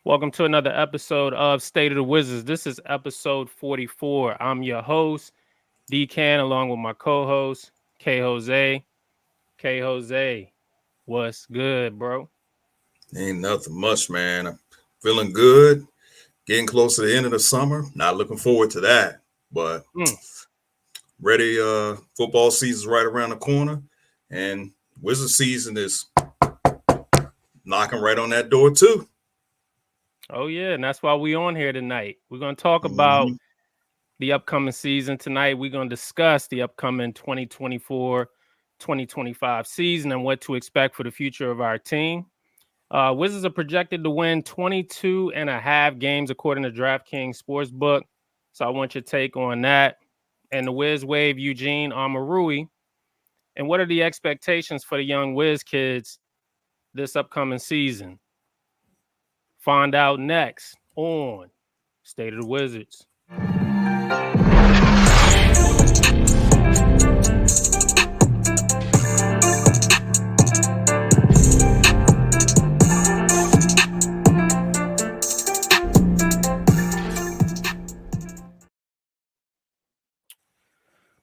Welcome to another episode of State of the Wizards. This is episode 44. I'm your host, D-Can, along with my co-host, K Jose. K Jose, what's good, bro? Ain't nothing much, man. I'm feeling good. Getting close to the end of the summer. Not looking forward to that, but Mm. ready. Football season's right around the corner, and Wizard season is knocking right on that door too. Oh, yeah, and that's why we on here tonight. We're going to talk about Mhm. the upcoming season tonight. We're going to discuss the upcoming 2024-2025 season and what to expect for the future of our team. Wizards are projected to win 22 and a half games according to DraftKings Sportsbook. So I want your take on that. And the Wiz Wave Eugene Amarui. And what are the expectations for the young Wiz kids this upcoming season? Find out next on State of the Wizards.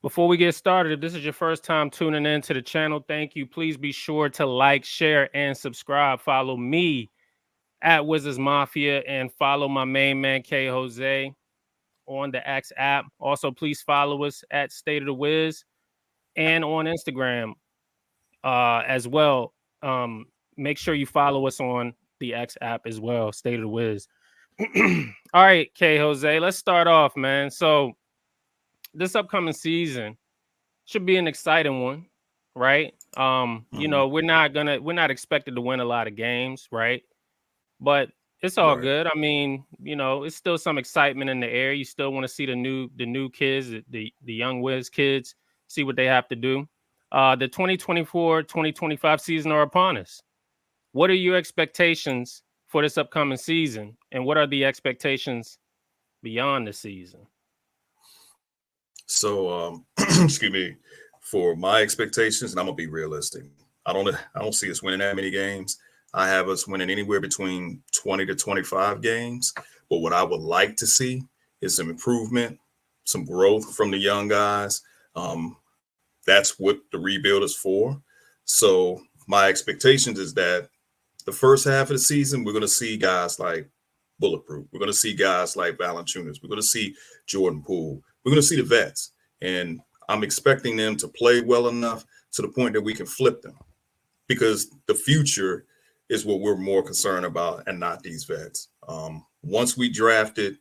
Before we get started, if this is your first time tuning in to the channel, thank you. Please be sure to like, share, and subscribe. Follow me at Wizards Mafia and follow my main man, K Jose, on the X app. Also, please follow us at State of the Wiz and on Instagram as well. Make sure you follow us on the X app as well, State of the Wiz. All right, K Jose, let's start off, man. So this upcoming season should be an exciting one, right? Mhm. We're not expected to win a lot of games, right? But it's all Right. good. I mean, it's still some excitement in the air. You still want to see the new kids, the young Wiz kids, see what they have to do. The 2024-2025 season are upon us. What are your expectations for this upcoming season? And what are the expectations beyond the season? So, excuse me, for my expectations, and I'm gonna be realistic. I don't see us winning that many games. I have us winning anywhere between 20 to 25 games. But what I would like to see is some improvement, some growth from the young guys. Um, that's what the rebuild is for. So my expectations is that the first half of the season, we're going to see guys like Bulletproof. We're going to see guys like Valanciunas. We're going to see Jordan Poole. We're going to see the vets. And I'm expecting them to play well enough to the point that we can flip them because the future is what we're more concerned about and not these vets. Once we drafted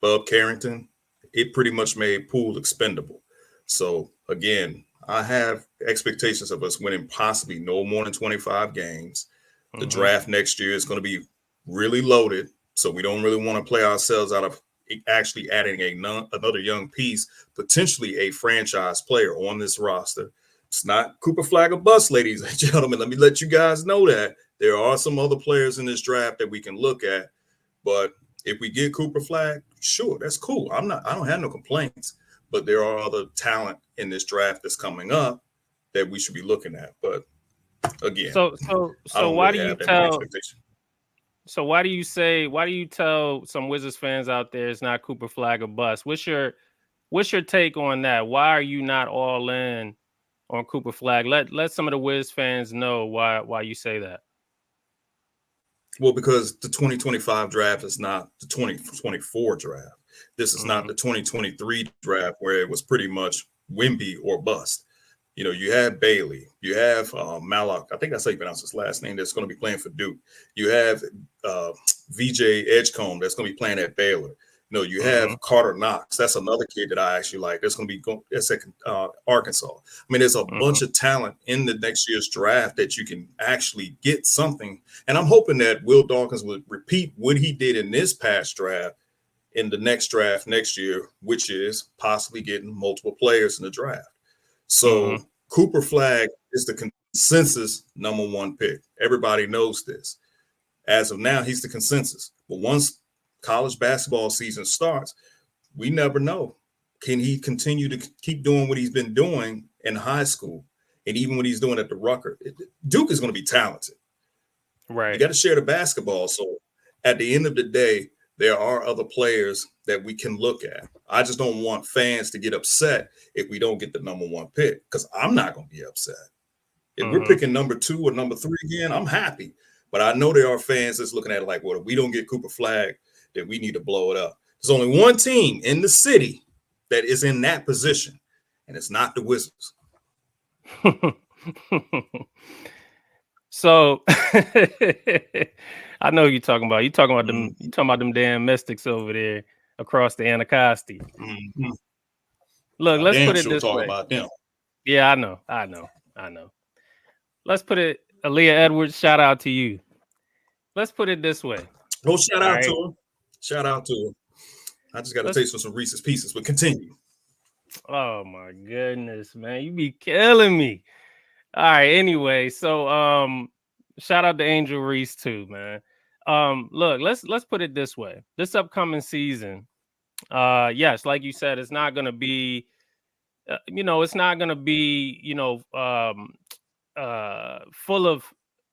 Bub Carrington, it pretty much made Poole expendable. So again, I have expectations of us winning possibly no more than 25 games. The Mm-hmm. draft next year is going to be really loaded. So we don't really want to play ourselves out of actually adding another young piece, potentially a franchise player on this roster. It's not Cooper Flag or bust, ladies and gentlemen. Let me let you guys know that there are some other players in this draft that we can look at. But if we get Cooper Flag, sure, that's cool. I don't have no complaints. But there are other talent in this draft that's coming up that we should be looking at. But again, So so I so don't why really do you have that many tell expectations. So why do you tell some Wizards fans out there it's not Cooper Flag or bust? What's your take on that? Why are you not all in on Cooper Flag? Let some of the Wiz fans know why you say that. Well, because the 2025 draft is not the 2024 draft. This is not Hmm. the 2023 draft where it was pretty much Wimby or bust. You have Bailey, you have Malak. I think that's how you pronounce his last name. That's going to be playing for Duke. You have uh, VJ Edgecombe that's going to be playing at Baylor. You Hmm. have Carter Knox. That's another kid that I actually like. That's going to be that's at Arkansas. I mean, there's a Hmm. bunch of talent in the next year's draft that you can actually get something. And I'm hoping that Will Dawkins would repeat what he did in this past draft in the next draft next year, which is possibly getting multiple players in the draft. Hmm. So Cooper Flag is the consensus number one pick. Everybody knows this. As of now, he's the consensus. But once college basketball season starts, we never know. Can he continue to keep doing what he's been doing in high school and even what he's doing at the Rucker? Duke is going to be talented. You Right. got to share the basketball. So at the end of the day, there are other players that we can look at. I just don't want fans to get upset if we don't get the number one pick, because I'm not going to be upset. If we're picking number 2 or number 3 again, I'm happy. But I know there are fans that's looking at it like, well, if we don't get Cooper Flagg, then we need to blow it up. There's only one team in the city that is in that position, and it's not the Wizards. So I know you're talking about. You're talking about them. You talking about them damn Mystics over there across the Anacostia. Mm-hmm. Look, let's put it this talk way. About them. Yeah, I know. Let's put it. Aaliyah Edwards, shout out to you. Let's put it this way. Oh, shout out to him. Shout out to him. I just got to taste some Reese's Pieces, but continue. Oh my goodness, man, you be killing me. All right. Anyway, so shout out to Angel Reese too, man. Look, let's put it this way. This upcoming season, yes, like you said, it's not gonna be, it's not gonna be, full of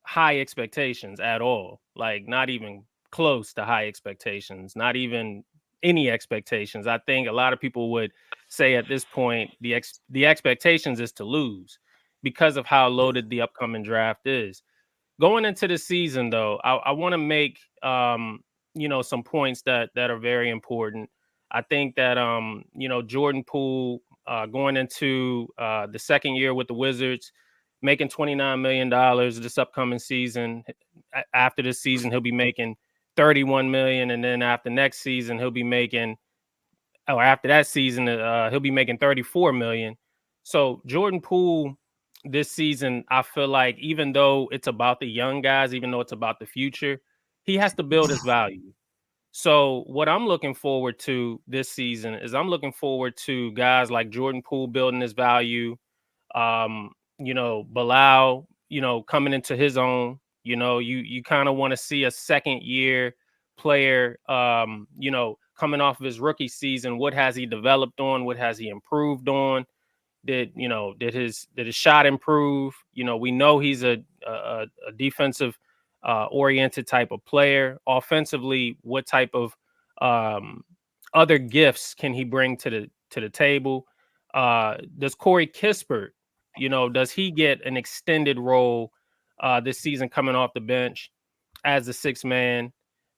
high expectations at all. Like not even close to high expectations, not even any expectations. I think a lot of people would say at this point the expectations is to lose because of how loaded the upcoming draft is. Going into the season, though, I want to make some points that are very important. I think that Jordan Poole going into the second year with the Wizards, making $29 million this upcoming season. After this season, he'll be making $31 million, and then after next season, he'll be making, or after that season, he'll be making $34 million. So Jordan Poole this season, I feel like even though it's about the young guys, even though it's about the future, he has to build his value. So what I'm looking forward to this season is I'm looking forward to guys like Jordan Poole building his value. Bilal, coming into his own. You kind of want to see a second year player, coming off of his rookie season. What has he developed on? What has he improved on? Did his shot improve? We know he's a defensive oriented type of player. Offensively, what type of other gifts can he bring to the table? Does Corey Kispert, does he get an extended role this season coming off the bench as the sixth man?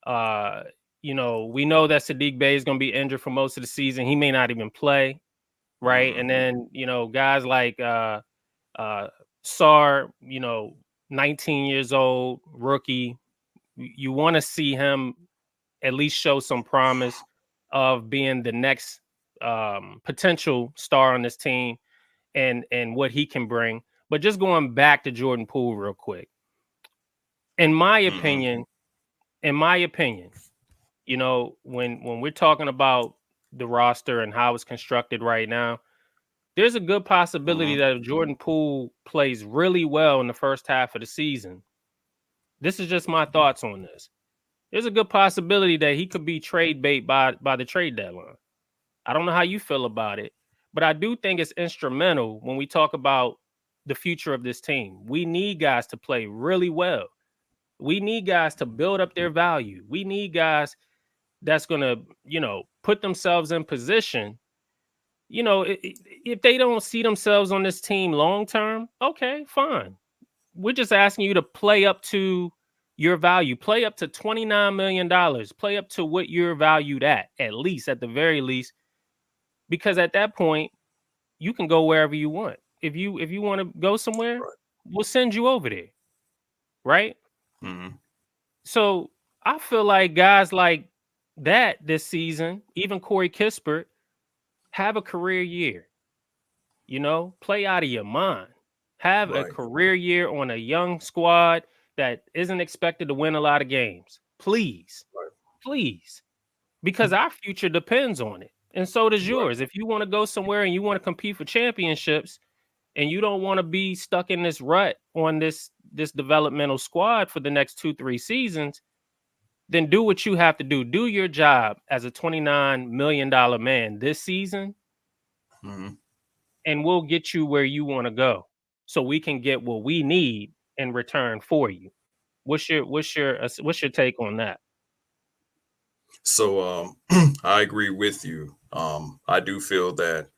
We know that Saddiq Bey is going to be injured for most of the season. He may not even play, right? And then, guys like Sarr, 19 years old, rookie, you want to see him at least show some promise of being the next potential star on this team and what he can bring. But just going back to Jordan Poole real quick. In my opinion, when we're talking about the roster and how it's constructed right now, there's a good possibility that if Jordan Poole plays really well in the first half of the season, this is just my thoughts on this. There's a good possibility that he could be trade bait by the trade deadline. I don't know how you feel about it, but I do think it's instrumental when we talk about the future of this team. We need guys to play really well. We need guys to build up their value. We need guys that's going to, put themselves in position. If they don't see themselves on this team long term, okay, fine. We're just asking you to play up to your value, play up to $29 million, play up to what you're valued at least, at the very least, because at that point, you can go wherever you want. If you want to go somewhere, right, we'll send you over there, right? So I feel like guys like that this season, even Corey Kispert, have a career year. Play out of your mind. Have a career year on a young squad that isn't expected to win a lot of games. Please. Please. Because our future depends on it. And so does yours. If you want to go somewhere and you want to compete for championships and you don't want to be stuck in this rut on this developmental squad for the next 2-3 seasons, then do what you have to do. Do your job as a $29 million man this season, and we'll get you where you want to go so we can get what we need in return for you. What's your take on that? So I agree with you. I do feel that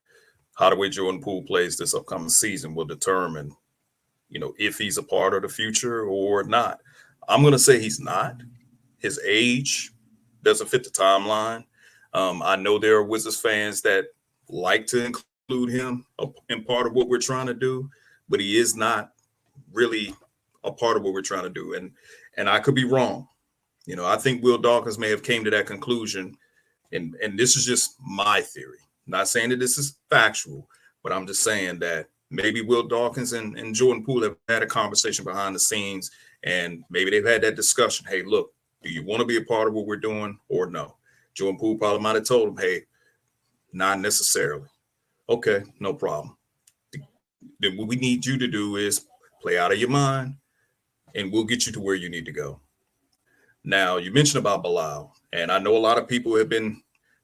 how the way Jordan Poole plays this upcoming season will determine, if he's a part of the future or not. I'm going to say he's not. His age doesn't fit the timeline. I know there are Wizards fans that like to include him in part of what we're trying to do, but he is not really a part of what we're trying to do. And I could be wrong. I think Will Dawkins may have came to that conclusion, and this is just my theory. Not saying that this is factual, but I'm just saying that maybe Will Dawkins and Jordan Poole have had a conversation behind the scenes, and maybe they've had that discussion. Hey, look, do you want to be a part of what we're doing or no? Jordan Poole probably might have told him, hey, not necessarily. Okay, no problem. Then what we need you to do is play out of your mind, and we'll get you to where you need to go. Now, you mentioned about Bilal, and I know a lot of people have been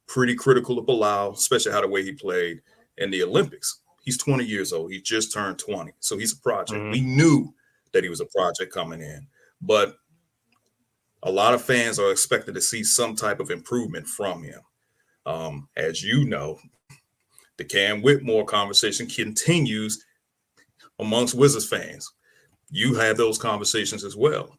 pretty critical of Bilal, especially how the way he played in the Olympics. He's 20 years old. He just turned 20. So he's a project. Mhm. We knew that he was a project coming in, but a lot of fans are expected to see some type of improvement from him. As you know, the Cam Whitmore conversation continues amongst Wizards fans. You have those conversations as well.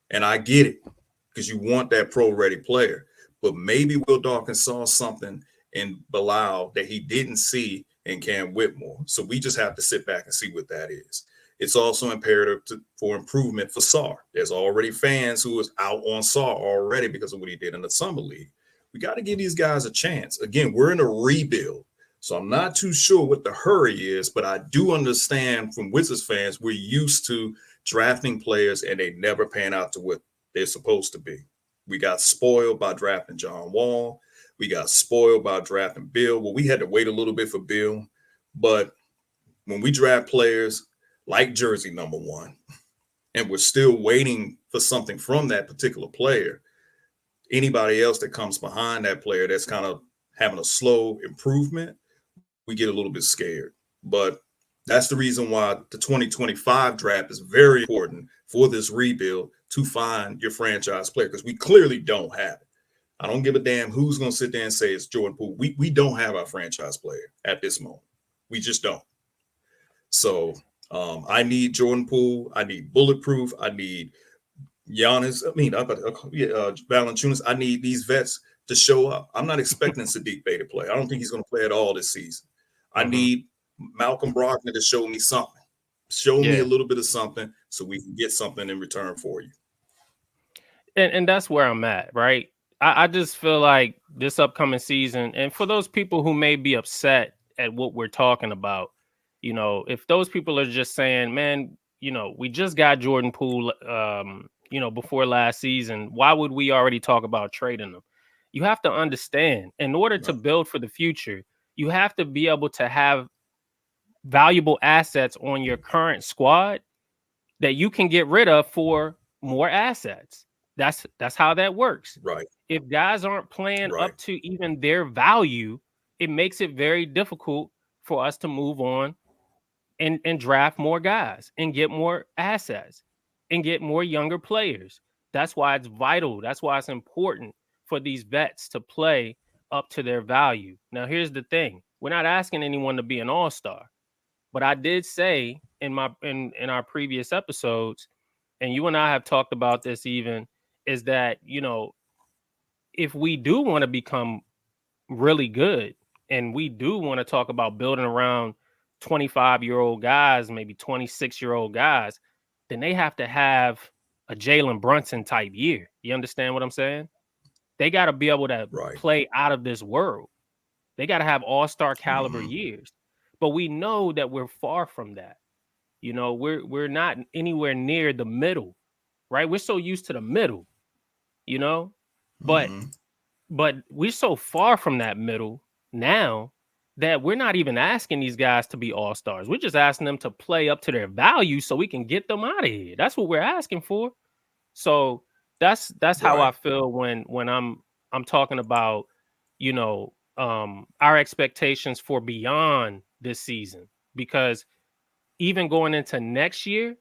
And I get it because you want that pro ready player. But maybe Will Dawkins saw something in Bilal that he didn't see in Cam Whitmore. So we just have to sit back and see what that is. It's also imperative for improvement for Sarr. There's already fans who is out on Sarr already because of what he did in the summer league. We got to give these guys a chance. Again, we're in a rebuild. So I'm not too sure what the hurry is, but I do understand from Wizards fans, we're used to drafting players and they never pan out to what they're supposed to be. We got spoiled by drafting John Wall. We got spoiled by drafting Bill. Well, we had to wait a little bit for Bill. But when we draft players like Jersey number one, and we're still waiting for something from that particular player, anybody else that comes behind that player that's kind of having a slow improvement, we get a little bit scared. But that's the reason why the 2025 draft is very important for this rebuild to find your franchise player, because we clearly don't have it. I don't give a damn who's going to sit there and say it's Jordan Poole. We don't have our franchise player at this moment. We just don't. So I need Jordan Poole. I need Bulletproof. I need Giannis. Valanciunas. I need these vets to show up. I'm not expecting Sadiq Bey to play. I don't think he's going to play at all this season. I need Malcolm Brogdon to show me something. Show me a little bit of something so we can get something in return for you. And that's where I'm at, right? I just feel like this upcoming season, and for those people who may be upset at what we're talking about, if those people are just saying, man, we just got Jordan Poole, before last season, why would we already talk about trading them? You have to understand, in order to build for the future, you have to be able to have valuable assets on your current squad that you can get rid of for more assets. That's how that works. Right. If guys aren't playing up to even their value, it makes it very difficult for us to move on and draft more guys and get more assets and get more younger players. That's why it's vital. That's why it's important for these vets to play up to their value. Now, here's the thing. We're not asking anyone to be an all-star. But I did say in our previous episodes, and you and I have talked about this even, is that, if we do want to become really good and we do want to talk about building around 25-year-old guys, maybe 26-year-old guys, then they have to have a Jalen Brunson type year. You understand what I'm saying? They got to be able to play out of this world. They got to have all-star caliber years. But we know that we're far from that. We're not anywhere near the middle, right? We're so used to the middle, but we're so far from that middle now that we're not even asking these guys to be all-stars. We're just asking them to play up to their value so we can get them out of here. That's what we're asking for. So that's how I feel when I'm talking about, our expectations for beyond this season, because even going into next year,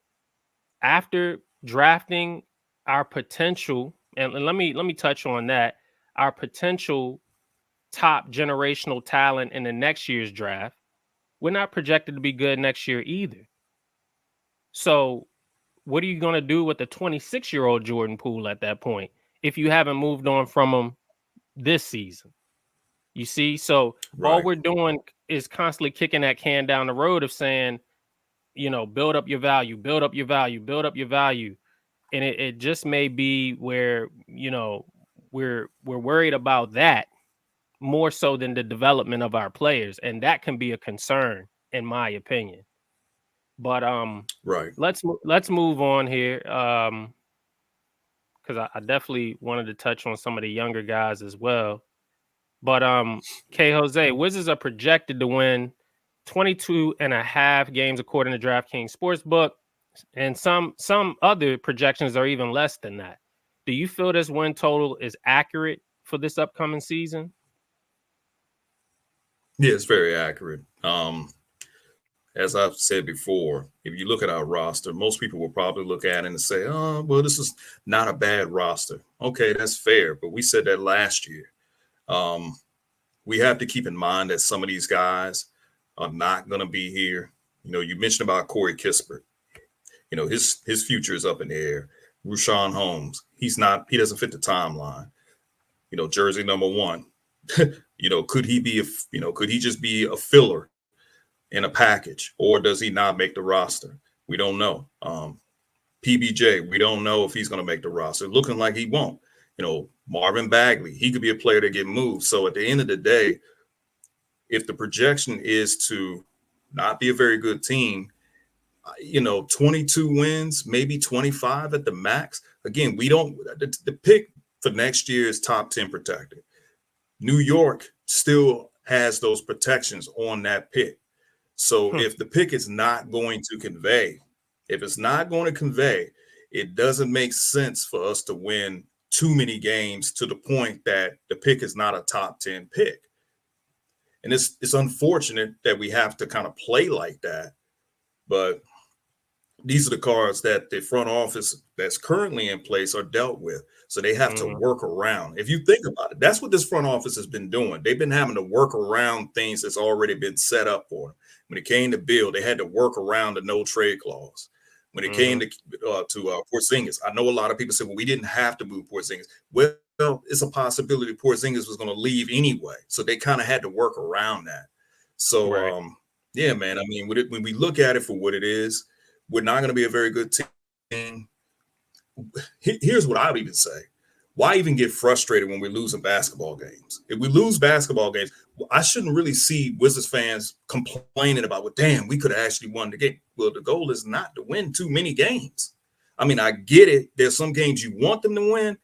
after drafting our potential, and let me touch on that. our potential top generational talent in the next year's draft, we're not projected to be good next year either. So what are you going to do with the 26-year-old Jordan Poole at that point if you haven't moved on from him this season? You see? So all we're doing is constantly kicking that can down the road of saying, you know, build up your value, build up your value, build up your value. And it just may be where, you know, we're worried about that more so than the development of our players. And that can be a concern, in my opinion. But let's move on here. Because I definitely wanted to touch on some of the younger guys as well. But K Jose, Wizards are projected to win 22.5 games according to DraftKings Sportsbook, and some other projections are even less than that. Do you feel this win total is accurate for this upcoming season? Yeah, it's very accurate. As I've said before, if you look at our roster, most people will probably look at it and say, oh, well, this is not a bad roster. Okay, that's fair. But we said that last year. We have to keep in mind that some of these guys are not going to be here. You know, you mentioned about Corey Kispert. You know, his future is up in the air. Richaun Holmes, he doesn't fit the timeline. You know, jersey number 1. You know, could he just be a filler in a package, or does he not make the roster? We don't know. PBJ, we don't know if he's going to make the roster. Looking like he won't. You know, Marvin Bagley, he could be a player to get moved. So at the end of the day, if the projection is to not be a very good team, you know, 22 wins, maybe 25 at the max. Again, the pick for next year is top 10 protected. New York still has those protections on that pick. So if the pick is not going to convey, it doesn't make sense for us to win too many games to the point that the pick is not a top 10 pick. And it's unfortunate that we have to kind of play like that. But these are the cards that the front office that's currently in place are dealt with. So they have to work around. If you think about it, that's what this front office has been doing. They've been having to work around things that's already been set up for them. When it came to Bill, they had to work around the no trade clause. When it came to Porzingis, I know a lot of people said, well, we didn't have to move Porzingis. Well, it's a possibility Porzingis was going to leave anyway. So they kind of had to work around that. So, yeah, man, I mean, when we look at it for what it is, we're not going to be a very good team. Here's what I would even say. Why even get frustrated when we're losing basketball games? If we lose basketball games, I shouldn't really see Wizards fans complaining about, well, damn, we could have actually won the game. Well, the goal is not to win too many games. I mean, I get it. There's some games you want them to win,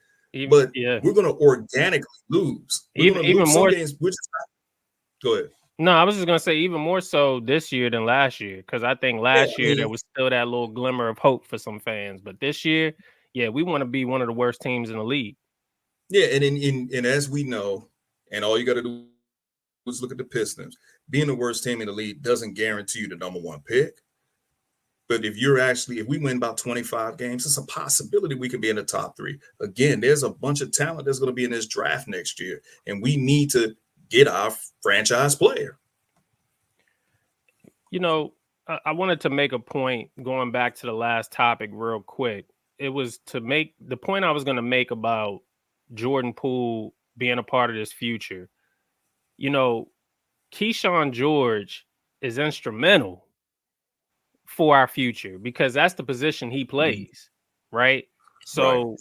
but we're going to organically lose. Even more games. We're just not. Go ahead. No, I was just going to say even more so this year than last year, because I think last year there was still that little glimmer of hope for some fans. But this year, we want to be one of the worst teams in the league. Yeah, and as we know, and all you got to do is look at the Pistons. Being the worst team in the league doesn't guarantee you the number 1 pick. But if we win about 25 games, it's a possibility we could be in the top 3. Again, there's a bunch of talent that's going to be in this draft next year, and we need to get our franchise player. You know, I wanted to make a point going back to the last topic real quick. It was to make the point I was going to make about Jordan Poole being a part of this future. You know, Keyshawn George is instrumental for our future because that's the position he plays, right? So,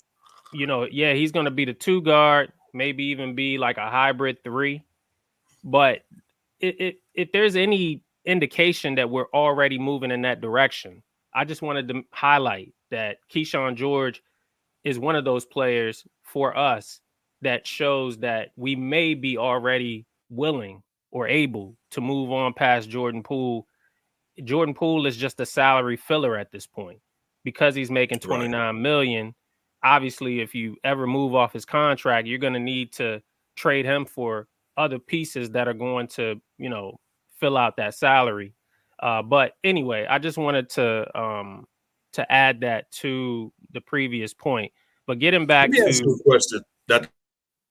you know, he's going to be the 2 guard, maybe even be like a hybrid 3. But if there's any indication that we're already moving in that direction, I just wanted to highlight that Keyshawn George is one of those players for us that shows that we may be already willing or able to move on past Jordan Poole. Jordan Poole is just a salary filler at this point because he's making $29 million. Obviously, if you ever move off his contract, you're going to need to trade him for other pieces that are going to, you know, fill out that salary. But anyway, I just wanted to add that to the previous point. But getting back to a question that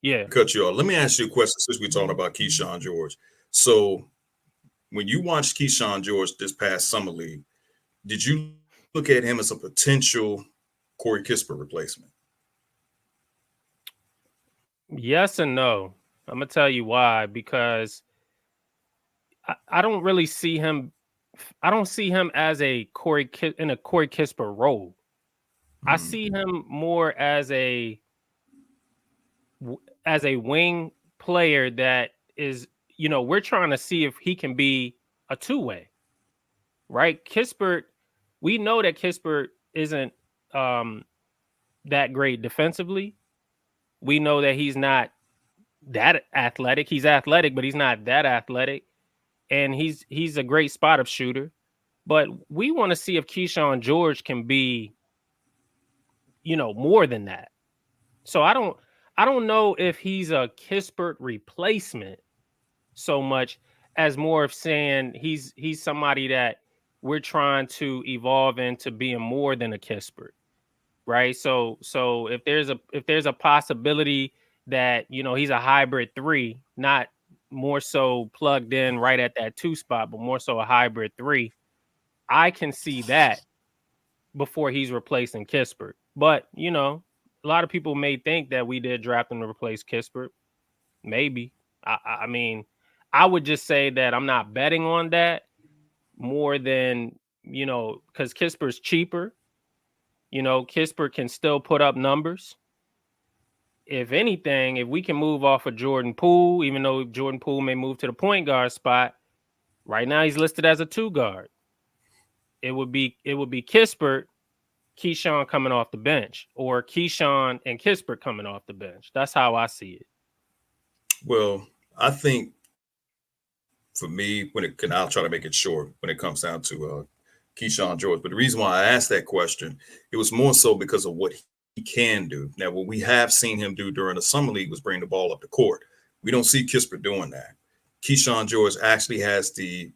Yeah. cut you off. Let me ask you a question since we're talking about Keyshawn George. So when you watched Keyshawn George this past summer league, did you look at him as a potential Corey Kispert replacement? Yes and no. I'm gonna tell you why. Because I don't really see him. I don't see him as a in a Corey Kispert role. I Hmm. see him more as a wing player that is, we're trying to see if he can be a two-way, right? Kispert, we know that Kispert isn't um, that great defensively. We know that he's not that athletic. He's athletic, but he's not that athletic. And he's a great spot up shooter. But we want to see if Keyshawn George can be, more than that. So I don't know if he's a Kispert replacement so much as more of saying he's somebody that we're trying to evolve into being more than a Kispert, right? So if there's a possibility that he's a hybrid three, not more so plugged in right at that two spot, but more so a hybrid three, I can see that before he's replacing Kispert. But a lot of people may think that we did draft him to replace Kispert. Maybe. I mean, I would just say that I'm not betting on that more than because Kispert's cheaper. Kispert can still put up numbers. If anything, if we can move off of Jordan Poole, even though Jordan Poole may move to the point guard spot, right now he's listed as a two guard. It would be Kispert, Keyshawn coming off the bench, or Keyshawn and Kispert coming off the bench. That's how I see it. Well, I think for me, I'll try to make it short when it comes down to Keyshawn George. But the reason why I asked that question, it was more so because of what he can do. Now, what we have seen him do during the summer league was bring the ball up the court. We don't see Kispert doing that. Keyshawn George actually has the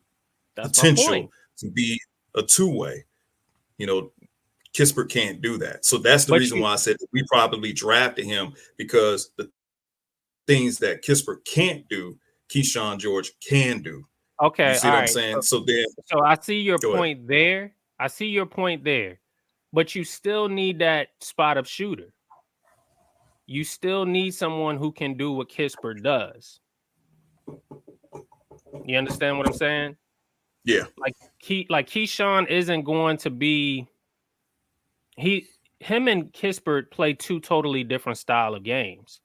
That's my potential point. to be a two-way. You know, Kispert can't do that. So that's the But reason why I said we probably drafted him, because the things that Kispert can't do, Keyshawn George can do. You okay, see all what I'm right. saying? So then, So I see your go ahead. point there. I see your point there. But you still need that spot up shooter. You still need someone who can do what Kispert does. You understand what I'm saying? Yeah, Like Keyshawn isn't going to be him and Kispert play two totally different style of games.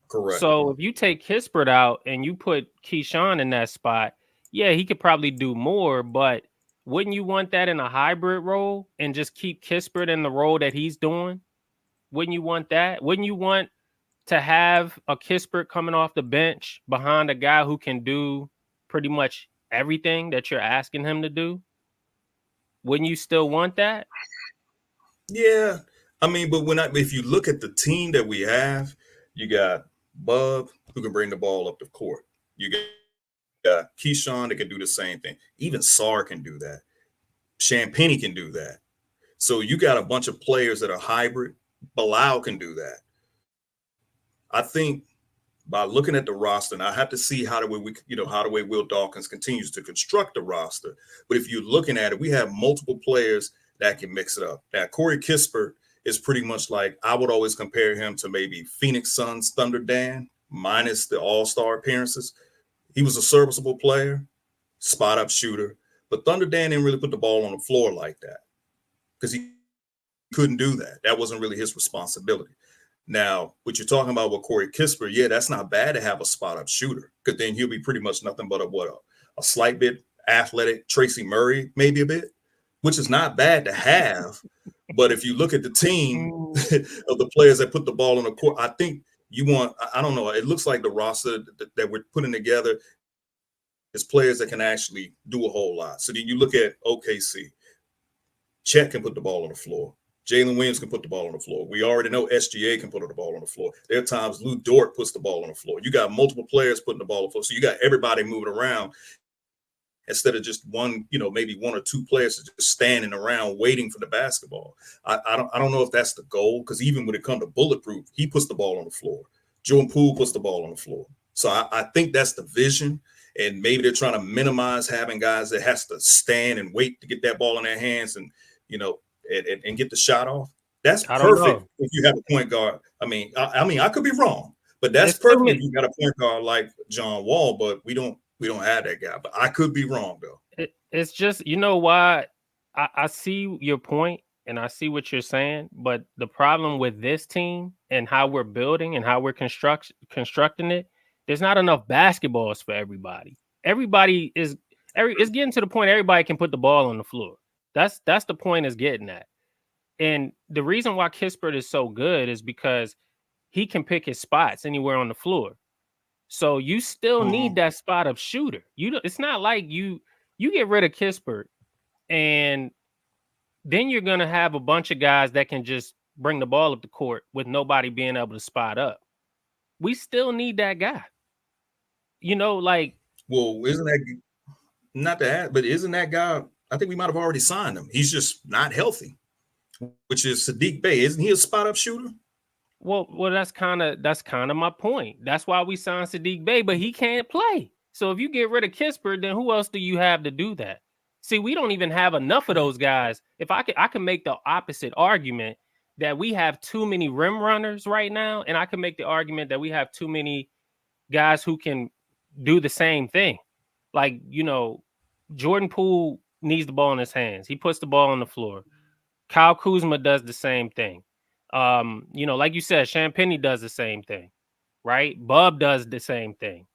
correct. So if you take Kispert out and you put Keyshawn in that spot, yeah, he could probably do more, but wouldn't you want that in a hybrid role and just keep Kispert in the role that he's doing? Wouldn't you want that? Wouldn't you want to have a Kispert coming off the bench behind a guy who can do pretty much everything that you're asking him to do? Wouldn't you still want that? Yeah, I mean, but if you look at the team that we have, you got Bub who can bring the ball up the court. You got Keyshawn that can do the same thing. Even Sar can do that. Champagnie can do that. So you got a bunch of players that are hybrid. Bilal can do that. I think by looking at the roster, and I have to see how the way Will Dawkins continues to construct the roster. But if you're looking at it, we have multiple players that can mix it up. Now, Corey Kispert is pretty much like, I would always compare him to maybe Phoenix Suns Thunder Dan, minus the All-Star appearances. He was a serviceable player, spot up shooter, but Thunder Dan didn't really put the ball on the floor like that because he couldn't do that. That wasn't really his responsibility. Now, what you're talking about with Corey Kispert, yeah, that's not bad to have a spot up shooter, because then he'll be pretty much nothing but a slight bit athletic Tracy Murray, maybe a bit, which is not bad to have. But if you look at the team of the players that put the ball on the court, I think you want, I don't know, it looks like the roster that we're putting together is players that can actually do a whole lot. So then you look at OKC, Chet can put the ball on the floor. Jalen Williams can put the ball on the floor. We already know SGA can put the ball on the floor. There are times Lou Dort puts the ball on the floor. You got multiple players putting the ball on the floor. So you got everybody moving around instead of just one, maybe one or two players just standing around waiting for the basketball. I don't know if that's the goal, because even when it comes to Bulletproof, he puts the ball on the floor. Jordan Poole puts the ball on the floor. So I think that's the vision. And maybe they're trying to minimize having guys that has to stand and wait to get that ball in their hands and, and get the shot off. That's I don't perfect know. if you have a point guard. I could be wrong, but that's It's too perfect if many. you got a point guard like John Wall, but we don't have that guy. But I could be wrong though. It's just, you know why? I see your point and I see what you're saying, but the problem with this team and how we're building and how we're constructing it, there's not enough basketballs for everybody. It's getting to the point everybody can put the ball on the floor. That's the point it's getting at. And the reason why Kispert is so good is because he can pick his spots anywhere on the floor. So you still need that spot up shooter. It's not like you get rid of Kispert and then you're going to have a bunch of guys that can just bring the ball up the court with nobody being able to spot up. We still need that guy. Well, isn't that not to add, but isn't that guy? I think we might have already signed him. He's just not healthy, which is Saddiq Bey. Isn't he a spot up shooter? Well, that's kind of my point. That's why we signed Saddiq Bey, but he can't play. So if you get rid of Kispert, then who else do you have to do that? See, we don't even have enough of those guys. If I can make the opposite argument that we have too many rim runners right now, and I can make the argument that we have too many guys who can do the same thing. Like, Jordan Poole needs the ball in his hands. He puts the ball on the floor. Kyle Kuzma does the same thing. Like you said, Champagnie does the same thing, right? Bub does the same thing.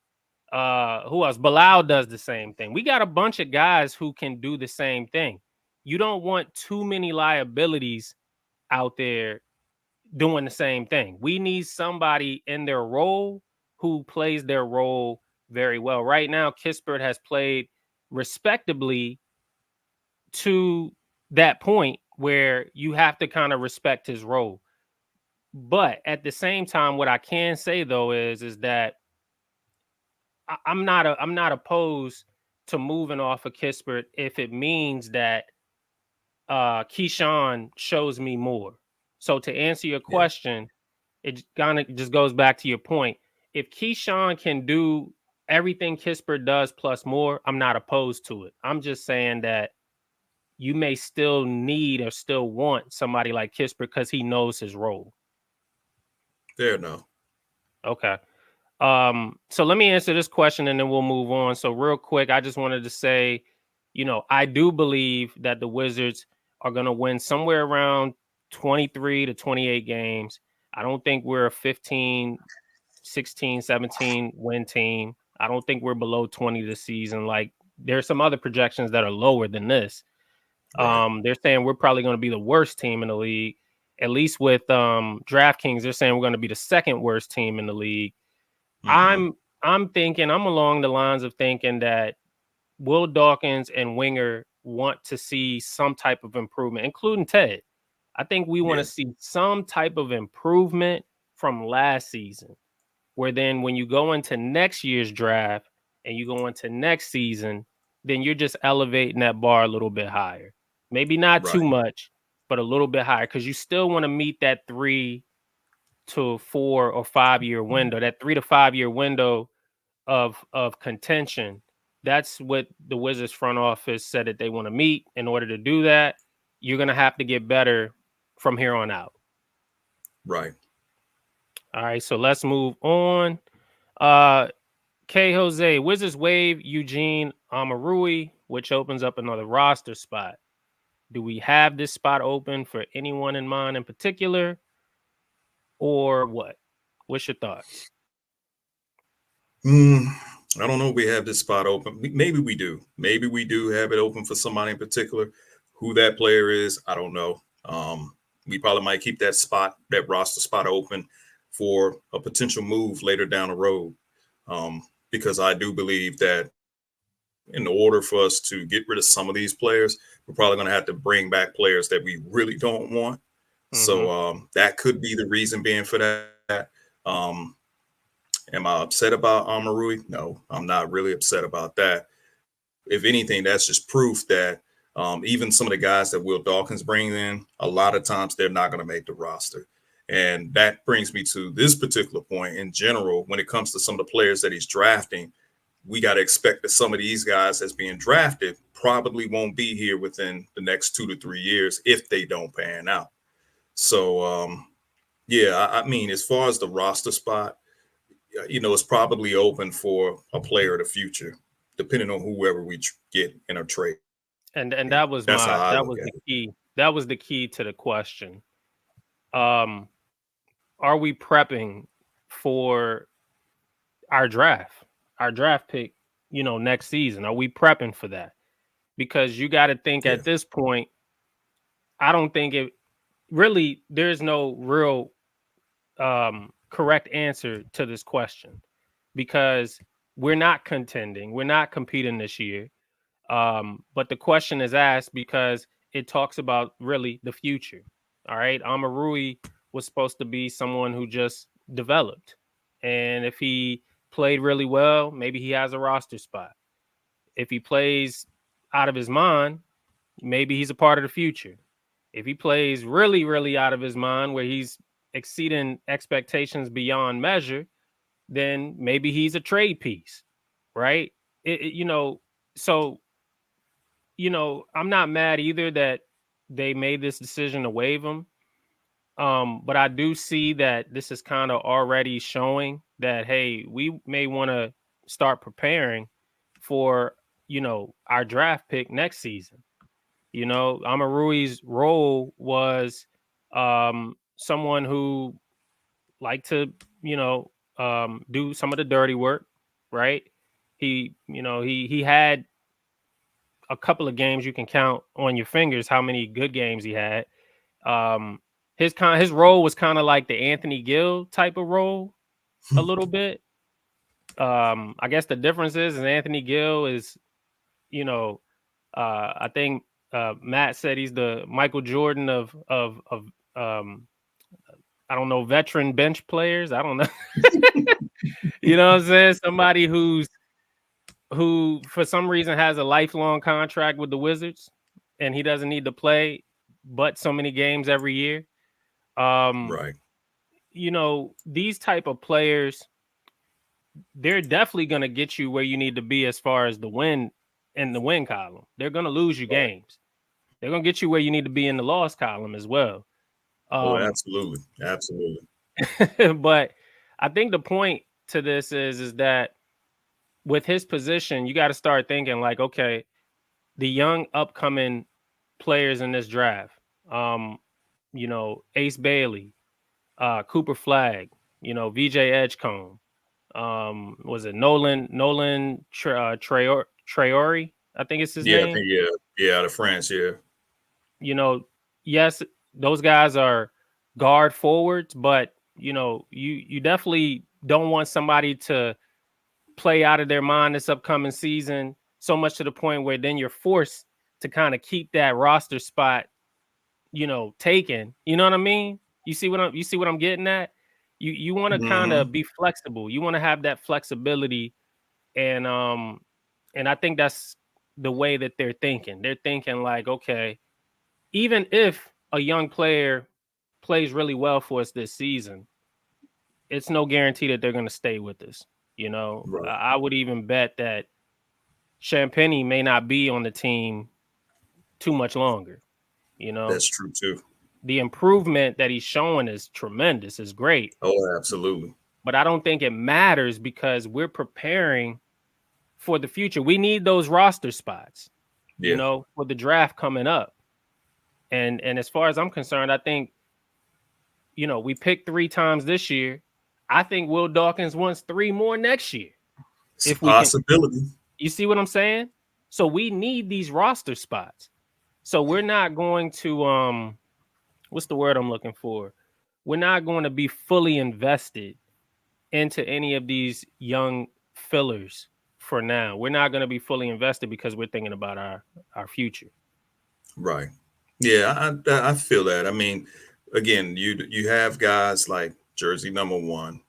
Who else? Bilal does the same thing. We got a bunch of guys who can do the same thing. You don't want too many liabilities out there doing the same thing. We need somebody in their role who plays their role very well. Right now, Kispert has played respectably to that point where you have to kind of respect his role. But at the same time, what I can say though is that I'm not opposed to moving off of Kispert if it means that Keyshawn shows me more. So to answer your question, it kind of just goes back to your point. If Keyshawn can do everything Kispert does plus more, I'm not opposed to it. I'm just saying that you may still need or still want somebody like Kispert because he knows his role. Fair enough. Okay. So let me answer this question and then we'll move on. So real quick, I just wanted to say, I do believe that the Wizards are going to win somewhere around 23 to 28 games. I don't think we're a 15, 16, 17 win team. I don't think we're below 20 this season. Like there's some other projections that are lower than this. Right. They're saying we're probably going to be the worst team in the league. At least with DraftKings, they're saying we're going to be the second worst team in the league. Mm-hmm. I'm along the lines of thinking that Will Dawkins and Winger want to see some type of improvement, including Ted. I think we want to see some type of improvement from last season, where then when you go into next year's draft and you go into next season, then you're just elevating that bar a little bit higher. Maybe not too much, but a little bit higher because you still want to meet that 3 to 4 or 5 year window, that 3 to 5 year window of contention. That's what the Wizards front office said that they want to meet. In order to do that, you're going to have to get better from here on out. Right. All right, so let's move on. K. Jose, Wizards waive Eugene Omoruyi, which opens up another roster spot. Do we have this spot open for anyone in mind in particular? Or what? What's your thoughts? I don't know if we have this spot open. Maybe we do. Maybe we do have it open for somebody in particular. Who that player is, I don't know. We probably might keep that roster spot open for a potential move later down the road. Because I do believe that in order for us to get rid of some of these players, we're probably going to have to bring back players that we really don't want. Mm-hmm. So that could be the reason being for that. Am I upset about Omoruyi? No, I'm not really upset about that. If anything, that's just proof that even some of the guys that Will Dawkins brings in, a lot of times they're not going to make the roster. And that brings me to this particular point in general. When it comes to some of the players that he's drafting, we got to expect that some of these guys that's being drafted probably won't be here within the next 2 to 3 years if they don't pan out. So, yeah, I mean, as far as the roster spot, it's probably open for a player of the future, depending on whoever we get in a trade. And that was That's how I that look was at the it. key. That was the key to the question. Are we prepping for our draft pick, next season? Are we prepping for that? Because you got to think Yeah. at this point, I don't think it really, there's no real correct answer to this question, because we're not contending, we're not competing this year. But the question is asked because it talks about really the future. All right. Amarui was supposed to be someone who just developed. And if he played really well, maybe he has a roster spot. If he plays out of his mind, maybe he's a part of the future. If he plays really, really out of his mind, where he's exceeding expectations beyond measure, then maybe he's a trade piece, right? So I'm not mad either that they made this decision to waive him. But I do see that this is kind of already showing that, hey, we may want to start preparing for, our draft pick next season. Amarui's role was someone who liked to, do some of the dirty work, right? He had a couple of games you can count on your fingers how many good games he had. His role was kind of like the Anthony Gill type of role, a little bit. I guess the difference is Anthony Gill is, I think Matt said he's the Michael Jordan of I don't know, veteran bench players. I don't know. You know what I'm saying? Somebody who for some reason has a lifelong contract with the Wizards and he doesn't need to play but so many games every year. Right. These type of players, they're definitely going to get you where you need to be as far as the win in the win column. They're going to lose you games. They're going to get you where you need to be in the loss column as well. Absolutely. Absolutely. But I think the point to this is that with his position, you got to start thinking like, okay, the young upcoming players in this draft, Ace Bailey, Cooper Flagg, VJ Edgecombe, was it Nolan Traore? I think it's his name. Yeah, the France, yeah. Yes, those guys are guard forwards, but you definitely don't want somebody to play out of their mind this upcoming season so much to the point where then you're forced to kind of keep that roster spot, taken. You know what I mean? You see what I'm getting at? You want to kind of be flexible. You want to have that flexibility, and I think that's the way that they're thinking. They're thinking like, okay, even if a young player plays really well for us this season, it's no guarantee that they're going to stay with us. Right. I would even bet that Champagnie may not be on the team too much longer. That's true too. The improvement that he's showing is tremendous. Is great. Oh, absolutely. But I don't think it matters because we're preparing for the future. We need those roster spots, for the draft coming up. And as far as I'm concerned, I think, we picked 3 times this year. I think Will Dawkins wants 3 more next year. It's a possibility. You see what I'm saying? So we need these roster spots. So we're not going to what's the word I'm looking for? We're not going to be fully invested into any of these young fillers for now. We're not going to be fully invested because we're thinking about our future. Right. Yeah, I feel that. I mean, again, you have guys like jersey number 1.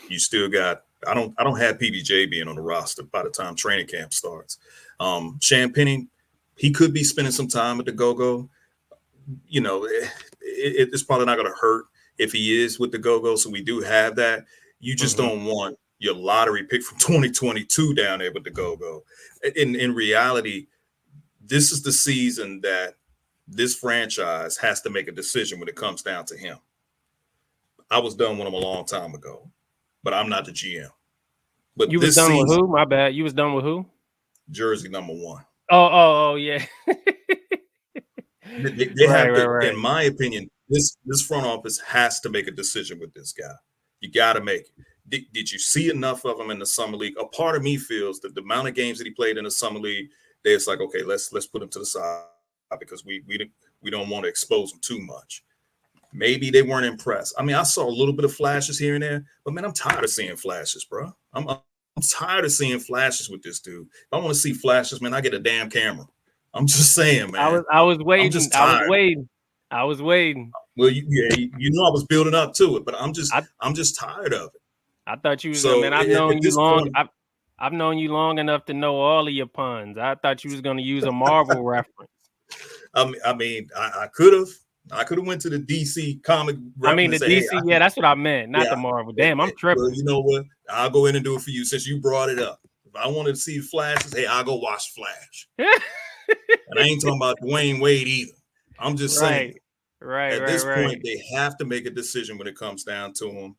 You still got I don't have PBJ being on the roster by the time training camp starts. Champagnie, he could be spending some time at the Go-Go. it's probably not going to hurt if he is with the go-go. So we do have that. You just don't want your lottery pick from 2022 down there with the go-go. In reality, this is the season that this franchise has to make a decision when it comes down to him. I was done with him a long time ago, but I'm not the GM. But you was done with who? My bad. You was done with who? Jersey number 1. Oh, yeah. They have to, in my opinion, this front office has to make a decision with this guy. You got to make it. Did you see enough of him in the summer league? A part of me feels that the amount of games that he played in the summer league, it's like, okay, let's put him to the side because we don't want to expose him too much. Maybe they weren't impressed. I mean, I saw a little bit of flashes here and there, but man, I'm tired of seeing flashes, bro. I'm tired of seeing flashes with this dude. If I want to see flashes, man, I get a damn camera. I'm just saying, man. I was waiting. I was waiting. Well, you know I was building up to it, but I'm just tired of it. I thought you was man. I've known you long. I've known you long enough to know all of your puns. I thought you was going to use a Marvel reference. I mean, I could have. I could have went to the DC comic. I mean, the DC. Hey, that's what I meant, not the Marvel. Damn, I'm tripping. Well, you know what? I'll go in and do it for you since you brought it up. If I wanted to see flashes, hey, I'll go watch Flash. And I ain't talking about Dwayne Wade either. I'm just saying. At this point, they have to make a decision when it comes down to them.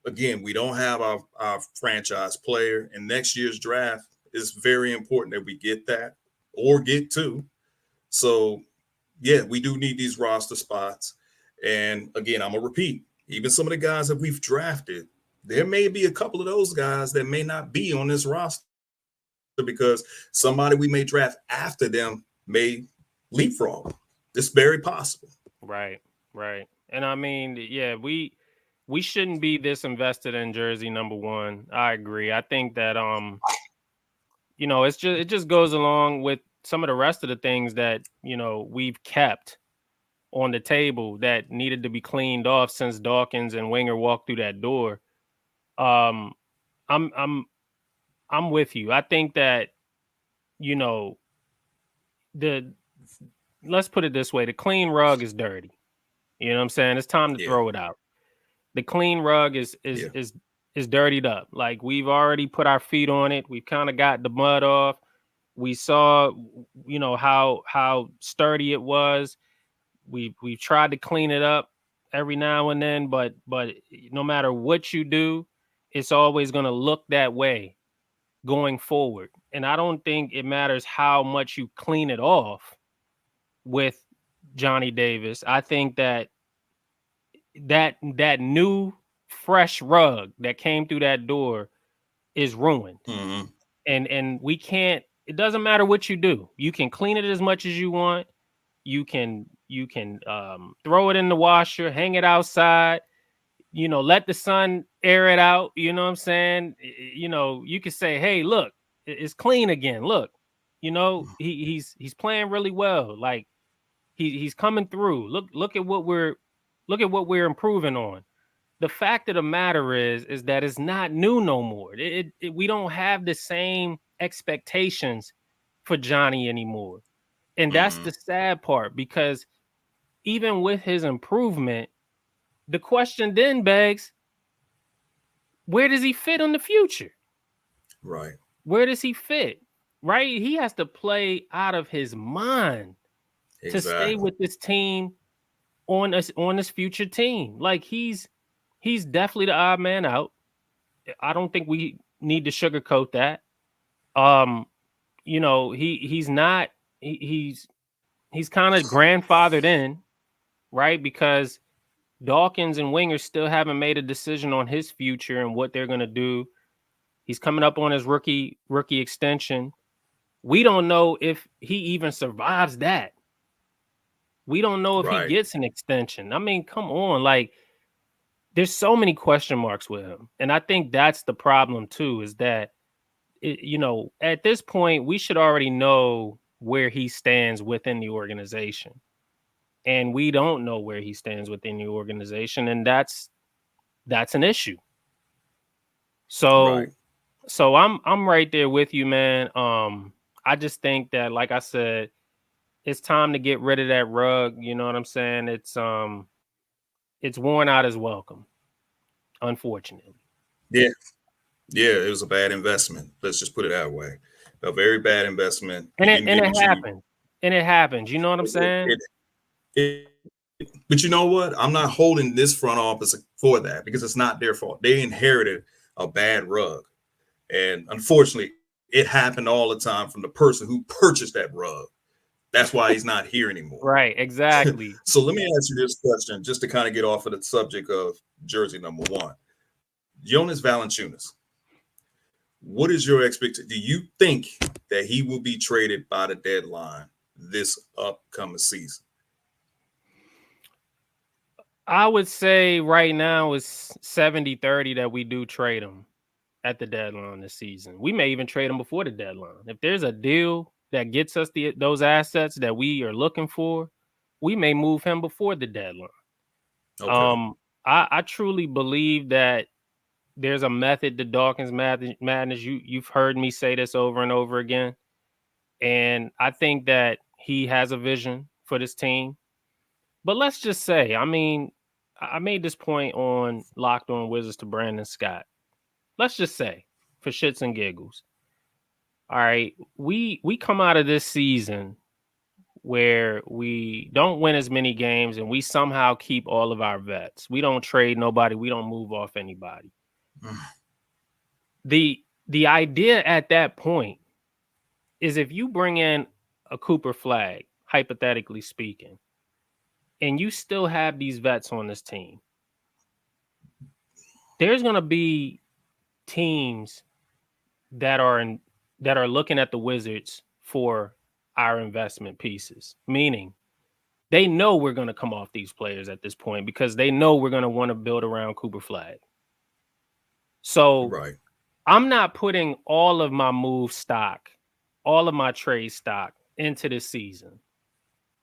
Again, we don't have our franchise player, and next year's draft is very important that we get that or get two. So, yeah, we do need these roster spots. And again, I'm going to repeat, even some of the guys that we've drafted, there may be a couple of those guys that may not be on this roster because somebody we may draft after them may leapfrog. It's very possible. Right. And I mean, yeah, we shouldn't be this invested in jersey number 1. I agree. I think that it just goes along with some of the rest of the things that, we've kept on the table that needed to be cleaned off since Dawkins and Winger walked through that door. I'm with you. I think that, let's put it this way. The clean rug is dirty. You know what I'm saying? It's time to throw it out. The clean rug is dirtied up. Like, we've already put our feet on it. We've kind of got the mud off. We saw, how sturdy it was. We've tried to clean it up every now and then, but no matter what you do, it's always going to look that way going forward. And I don't think it matters how much you clean it off with Johnny Davis. I think that new fresh rug that came through that door is ruined. Mm-hmm. And we can't, it doesn't matter what you do. You can clean it as much as you want. You can throw it in the washer, hang it outside, let the sun air it out. You know what I'm saying? You can say, hey, look, it's clean again. Look, he's playing really well. Like, he's coming through. Look at what we're improving on. The fact of the matter is that it's not new no more. We don't have the same expectations for Johnny anymore. And that's the sad part, because even with his improvement, the question then begs, where does he fit in the future? Right. Where does he fit? Right? He has to play out of his mind to stay with this team on this future team. Like, he's definitely the odd man out. I don't think we need to sugarcoat that. He's not. He's kind of grandfathered in, right? Because Dawkins and Winger still haven't made a decision on his future and what they're going to do. He's coming up on his rookie extension. We don't know if he even survives that. We don't know if he gets an extension. I mean, come on. Like, there's so many question marks with him. And I think that's the problem too, is that, at this point, we should already know where he stands within the organization. And we don't know where he stands within the organization. And that's an issue. So I'm right there with you, man. I just think that, like I said, it's time to get rid of that rug. You know what I'm saying? It's it's worn out his welcome, unfortunately. Yeah. Yeah, it was a bad investment. Let's just put it that way. A very bad investment. And You it didn't and get it what you happened. And it happens. You know what I'm saying? it, it, but you know what? I'm not holding this front office for that because it's not their fault. They inherited a bad rug. And unfortunately, it happened all the time from the person who purchased that rug. That's why he's not here anymore. Right, exactly. So let me ask you this question just to kind of get off of the subject of jersey number 1. Jonas Valanciunas. What is your expectation? Do you think that he will be traded by the deadline this upcoming season? I would say right now it's 70-30 that we do trade him at the deadline this season. We may even trade him before the deadline. If there's a deal that gets us those assets that we are looking for, we may move him before the deadline. Okay. I truly believe that there's a method to Dawkins madness. You've heard me say this over and over again. And I think that he has a vision for this team. But let's just say, I mean, I made this point on Locked On Wizards to Brandon Scott. Let's just say, for shits and giggles, all right, we come out of this season where we don't win as many games and we somehow keep all of our vets. We don't trade nobody. We don't move off anybody. The idea at that point is if you bring in a Cooper Flag, hypothetically speaking, and you still have these vets on this team, there's going to be teams that are looking at the Wizards for our investment pieces, meaning they know we're going to come off these players at this point because they know we're going to want to build around Cooper Flag. So Right. I'm not putting all of my move stock, all of my trade stock into this season.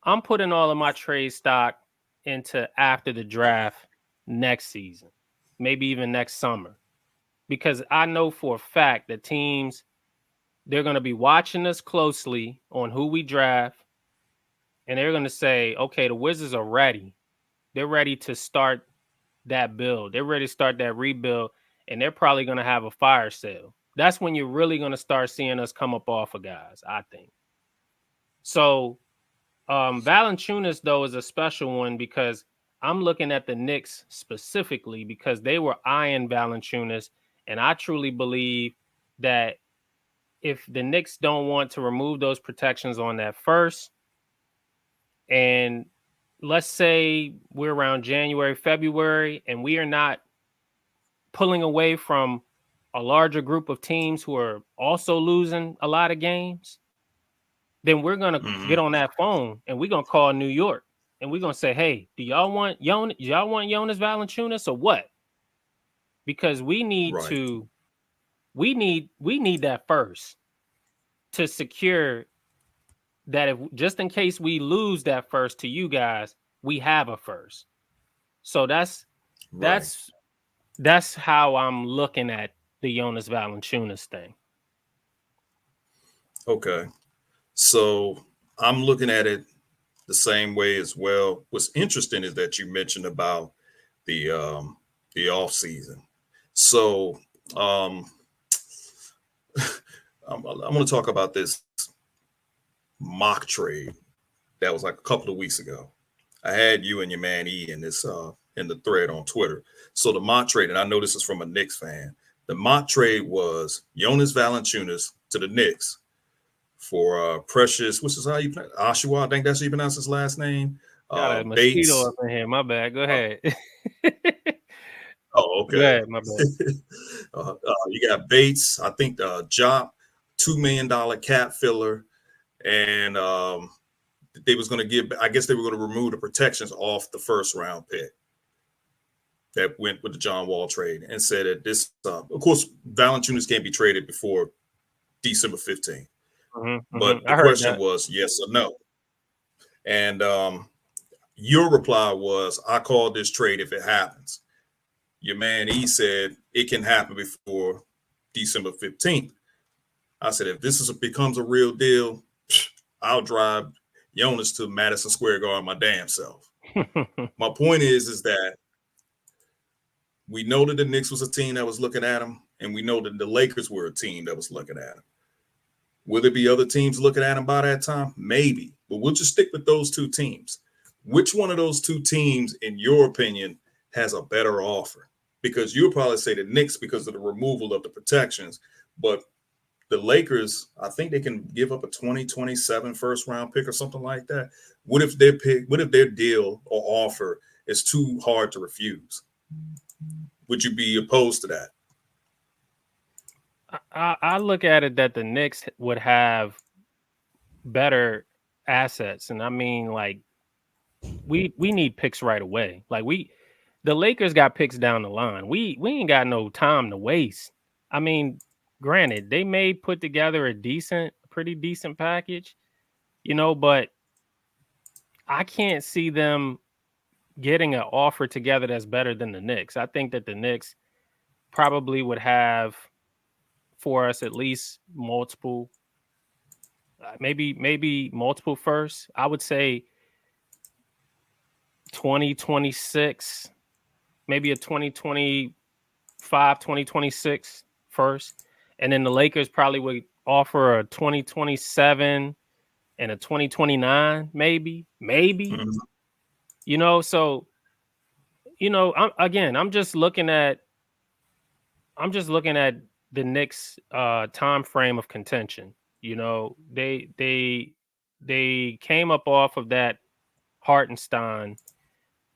I'm putting all of my trade stock into after the draft next season, maybe even next summer, because I know for a fact that teams, they're going to be watching us closely on who we draft, and they're going to say, okay, the Wizards are ready. They're ready to start that build. They're ready to start that rebuild, and they're probably going to have a fire sale. That's when you're really going to start seeing us come up off of guys, I think. So Valanciunas, though, is a special one because I'm looking at the Knicks specifically because they were eyeing Valanciunas, and I truly believe that if the Knicks don't want to remove those protections on that first, and let's say we're around January, February, and we are not pulling away from a larger group of teams who are also losing a lot of games, then we're going to get on that phone and we're going to call New York and we're going to say, hey, do y'all want Jonas Valanciunas or what? Because we need Right. to, we need that first to secure that if just in case we lose that first to you guys, we have a first. So that's how I'm looking at the Jonas Valanciunas thing. Okay. So I'm looking at it the same way as well. What's interesting is that you mentioned about the off season. So I'm going to talk about this mock trade that was like a couple of weeks ago. I had you and your man E in this in the thread on Twitter. So the mock trade, and I know this is from a Knicks fan. The mock trade was Jonas Valanciunas to the Knicks for Precious. What's his how you pronounce Oshawa? I think that's how you pronounce his last name. Got a mosquito Bates. up in here. My bad. Go ahead. Oh, okay. Go ahead, my bad. You got Bates. I think Job, $2 million cap filler, and they was going to give. I guess they were going to remove the protections off the first round pick that went with the John Wall trade, and said that this, of course, Valanciunas can't be traded before December 15th. But the question was yes or no. And your reply was, I call this trade if it happens. Your man, he said it can happen before December 15th. I said, if this becomes a real deal, I'll drive Jonas to Madison Square Garden my damn self. My point is that We know that the Knicks was a team that was looking at him, and we know that the Lakers were a team that was looking at him. Will there be other teams looking at him by that time? Maybe, but we'll just stick with those two teams. Which one of those two teams, in your opinion, has a better offer? Because you'll probably say the Knicks because of the removal of the protections, but the Lakers, I think they can give up a 2027 first round pick or something like that. What if their deal or offer is too hard to refuse? Would you be opposed to that? I look at it that the Knicks would have better assets, and I mean, like, we need picks right away. Like, the Lakers got picks down the line. We ain't got no time to waste. I mean, granted, they may put together a pretty decent package, but I can't see them getting an offer together that's better than the Knicks. I think that the Knicks probably would have for us at least multiple, maybe multiple firsts. I would say 2026, maybe a 2025, 2026 first. And then the Lakers probably would offer a 2027 and a 2029, maybe. Mm-hmm. So, I'm just looking at the Knicks time frame of contention. They came up off of that Hartenstein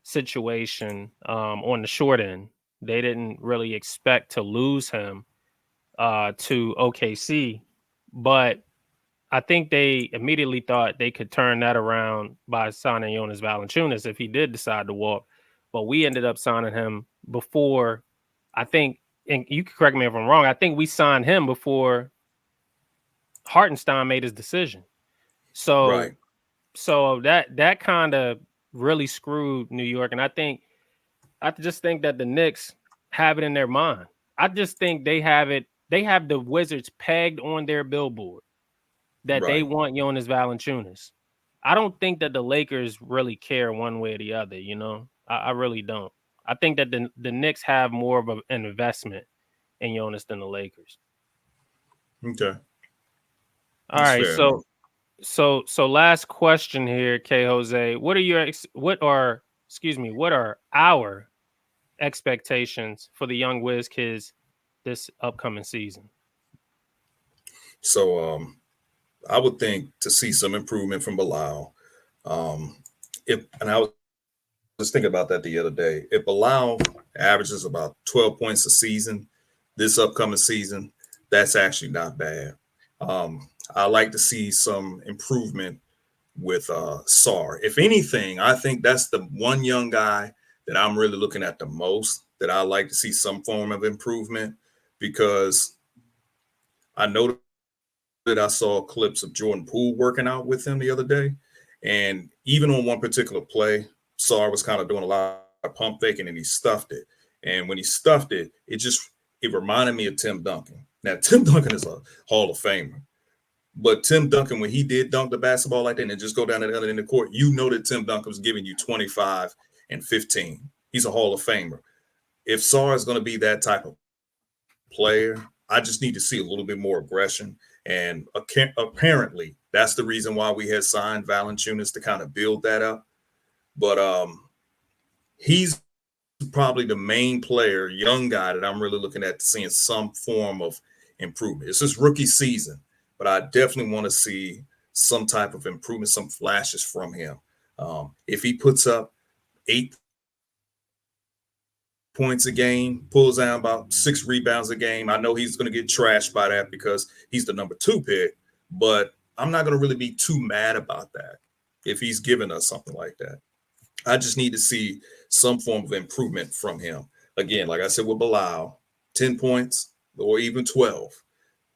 situation on the short end. They didn't really expect to lose him to OKC, but I think they immediately thought they could turn that around by signing Jonas Valanciunas if he did decide to walk. But we ended up signing him before, I think, and you can correct me if I'm wrong, I think we signed him before Hartenstein made his decision. So, right. So that kind of really screwed New York. And I just think that the Knicks have it in their mind. I just think they have the Wizards pegged on their billboard that they want Jonas Valanciunas. I don't think that the Lakers really care one way or the other, I really don't. I think that the Knicks have more of an investment in Jonas than the Lakers. Okay. All right, so last question here, K Jose. What are our expectations for the young Wiz kids this upcoming season? So I would think to see some improvement from Bilal. And I was just thinking about that the other day. If Bilal averages about 12 points a season this upcoming season, that's actually not bad. I like to see some improvement with Sarr. If anything, I think that's the one young guy that I'm really looking at the most, that I like to see some form of improvement, because I know that I saw clips of Jordan Poole working out with him the other day. And even on one particular play, Sarr was kind of doing a lot of pump faking and he stuffed it. And when he stuffed it, it reminded me of Tim Duncan. Now, Tim Duncan is a Hall of Famer. But Tim Duncan, when he did dunk the basketball like that and just go down to the other end of the court, that Tim Duncan was giving you 25 and 15. He's a Hall of Famer. If Sarr is going to be that type of player, I just need to see a little bit more aggression. And apparently, that's the reason why we had signed Valanciunas, to kind of build that up. But he's probably the main player, young guy, that I'm really looking at seeing some form of improvement. It's his rookie season, but I definitely want to see some type of improvement, some flashes from him. If he puts up 8 points a game, pulls down about 6 rebounds a game, I know he's going to get trashed by that because he's the number 2 pick, but I'm not going to really be too mad about that if he's giving us something like that. I just need to see some form of improvement from him. Again, like I said with Bilal, 10 points or even 12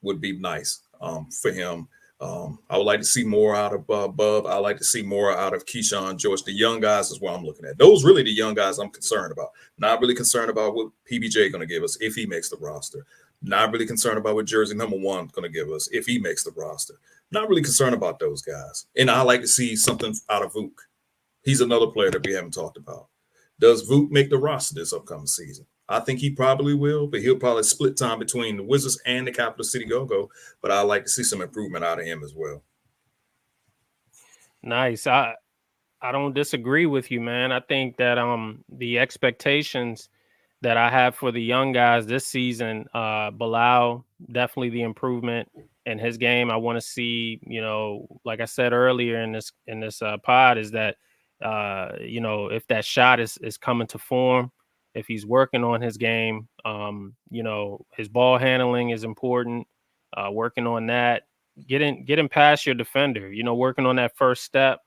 would be nice for him. I would like to see more out of Bub. I like to see more out of Keyshawn George. The young guys is what I'm looking at. Those really the young guys I'm concerned about. Not really concerned about what PBJ going to give us if he makes the roster. Not really concerned about what jersey number 1 going to give us if he makes the roster. Not really concerned about those guys. And I like to see something out of Vuk. He's another player that we haven't talked about. Does Vuk make the roster this upcoming season? I think he probably will, but he'll probably split time between the Wizards and the Capital City Go-Go. But I like to see some improvement out of him as well. Nice. I don't disagree with you, man. I think that the expectations that I have for the young guys this season, Bilal, definitely the improvement in his game. I want to see, like I said earlier in this pod, is that if that shot is coming to form, if he's working on his game, his ball handling is important. Working on that, getting past your defender, working on that first step.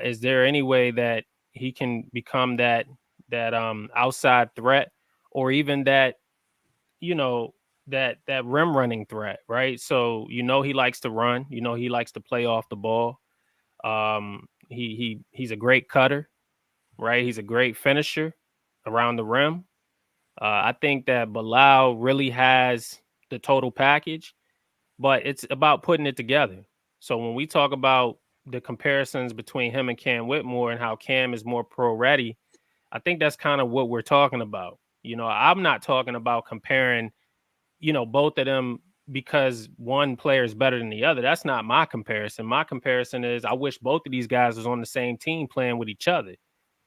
Is there any way that he can become that outside threat, or even that that rim running threat, right? So he likes to run, he likes to play off the ball. He's a great cutter, right? He's a great finisher around the rim. I think that Bilal really has the total package, but it's about putting it together. So when we talk about the comparisons between him and Cam Whitmore and how Cam is more pro ready, I think that's kind of what we're talking about. I'm not talking about comparing, both of them because one player is better than the other. That's not my comparison. My comparison is I wish both of these guys was on the same team playing with each other,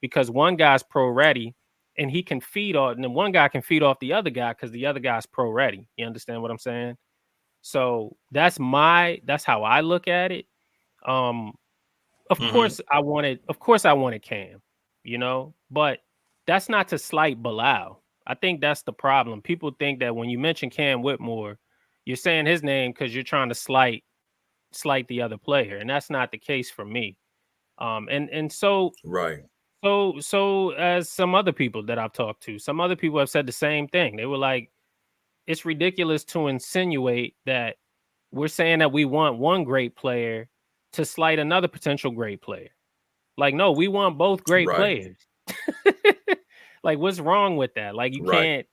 because one guy's pro ready and he can feed off, and then one guy can feed off the other guy because the other guy's pro ready. You understand what I'm saying? So that's how I look at it. Of course I wanted Cam, but that's not to slight Bilal. I think that's the problem. People think that when you mention Cam Whitmore, you're saying his name because you're trying to slight the other player, and that's not the case for me. And so Right. So as some other people that I've talked to, some other people have said the same thing. They were like, it's ridiculous to insinuate that we're saying that we want one great player to slight another potential great player. Like, no, we want both great players. Like, what's wrong with that? Like, you can't.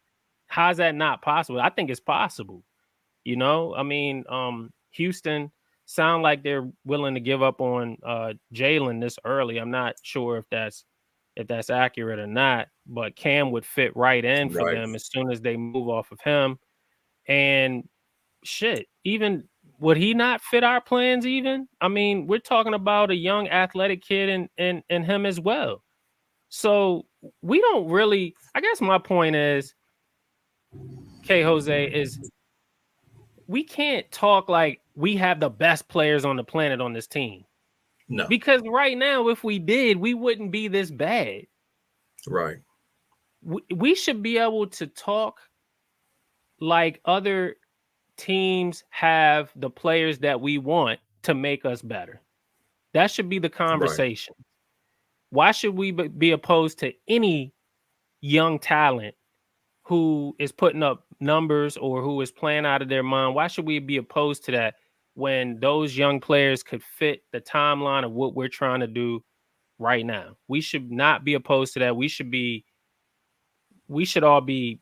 How's that not possible? I think it's possible. I mean, Houston sound like they're willing to give up on Jalen this early. I'm not sure if that's accurate or not, but Cam would fit right in for them as soon as they move off of him. And shit, even would he not fit our plans even? I mean, we're talking about a young athletic kid and him as well. So we don't really, I guess my point is, K Jose, is we can't talk like we have the best players on the planet on this team. No. Because right now, if we did, we wouldn't be this bad. Right. We should be able to talk like other teams have the players that we want to make us better. That should be the conversation. Right. Why should we be opposed to any young talent who is putting up numbers or who is playing out of their mind? Why should we be opposed to that when those young players could fit the timeline of what we're trying to do right now? We should not be opposed to that. We should all be,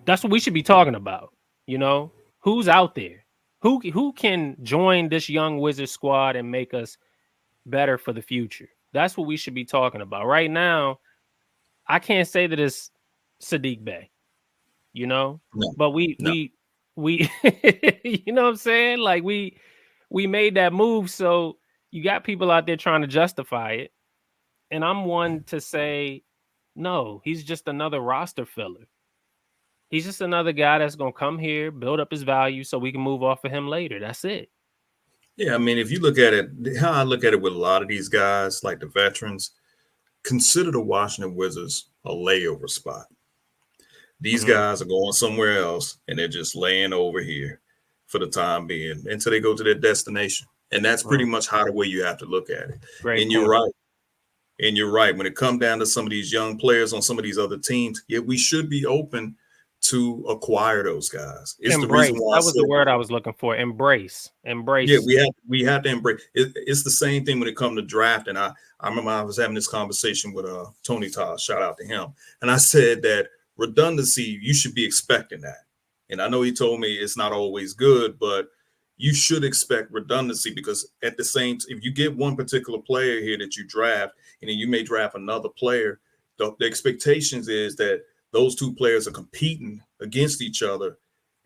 that's what we should be talking about. Who's out there? Who can join this young Wizard squad and make us better for the future? That's what we should be talking about. Right now, I can't say that it's Saddiq Bey, but we you know what I'm saying? Like we made that move, so you got people out there trying to justify it. And I'm one to say, no, he's just another roster filler. He's just another guy that's going to come here, build up his value so we can move off of him later. That's it. Yeah, I mean, if you look at it, how I look at it with a lot of these guys, like the veterans, consider the Washington Wizards a layover spot. These guys are going somewhere else, and they're just laying over here for the time being until they go to their destination. And that's pretty much how the way you have to look at it. Great and point. you're right. And you're right. When it comes down to some of these young players on some of these other teams, yeah, we should be open to acquire those guys. It's the reason why that was the word I was looking for. Embrace. Yeah, we have to embrace. It's the same thing when it comes to draft. And I remember I was having this conversation with Tony Todd. Shout out to him. And I said that redundancy, you should be expecting that. And I know he told me it's not always good, but you should expect redundancy, because at the same time, if you get one particular player here that you draft, and then you may draft another player, the expectations is that those two players are competing against each other